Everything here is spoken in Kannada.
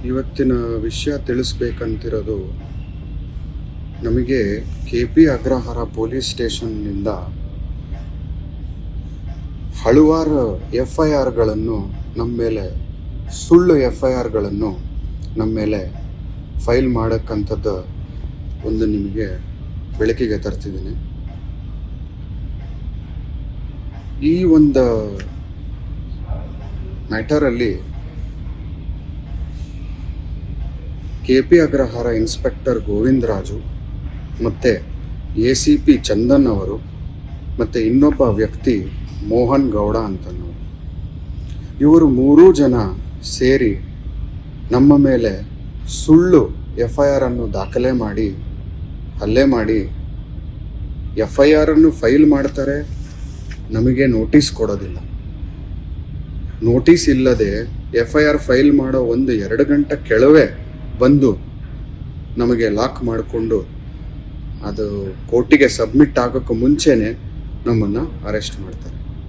ಇವತ್ತಿನ ವಿಷಯ ತಿಳಿಸ್ಬೇಕಂತಿರೋದು, ನಮಗೆ KP ಅಗ್ರಹಾರ ಪೊಲೀಸ್ ಸ್ಟೇಷನ್ನಿಂದ ಹಲವಾರು FIRಗಳನ್ನು ನಮ್ಮ ಮೇಲೆ, ಸುಳ್ಳು FIRಗಳನ್ನು ನಮ್ಮ ಮೇಲೆ ಫೈಲ್ ಮಾಡೋಕ್ಕಂಥದ್ದು ಒಂದು ನಿಮಗೆ ಬೆಳಕಿಗೆ ತರ್ತಿದ್ದೀನಿ. ಈ ಒಂದು ಮ್ಯಾಟರಲ್ಲಿ KP ಅಗ್ರಹಾರ ಇನ್ಸ್ಪೆಕ್ಟರ್ ಗೋವಿಂದರಾಜು ಮತ್ತು ACP ಚಂದನ್ ಅವರು ಮತ್ತು ಇನ್ನೊಬ್ಬ ವ್ಯಕ್ತಿ ಮೋಹನ್ ಗೌಡ ಅಂತನವರು, ಇವರು ಮೂರೂ ಜನ ಸೇರಿ ನಮ್ಮ ಮೇಲೆ ಸುಳ್ಳು FIR ಅನ್ನು ದಾಖಲೆ ಮಾಡಿ ಹಲ್ಲೆ ಮಾಡಿ FIR ಅನ್ನು ಫೈಲ್ ಮಾಡ್ತಾರೆ. ನಮಗೆ ನೋಟಿಸ್ ಕೊಡೋದಿಲ್ಲ. ನೋಟಿಸ್ ಇಲ್ಲದೆ FIR ಫೈಲ್ ಮಾಡೋ 1-2 ಗಂಟೆ ಕೆಳಗೆ ಬಂದು ನಮಗೆ ಲಾಕ್ ಮಾಡಿಕೊಂಡು ಅದು ಕೋರ್ಟಿಗೆ ಸಬ್ಮಿಟ್ ಆಗೋಕ್ಕೂ ಮುಂಚೆನೇ ನಮ್ಮನ್ನು ಅರೆಸ್ಟ್ ಮಾಡ್ತಾರೆ.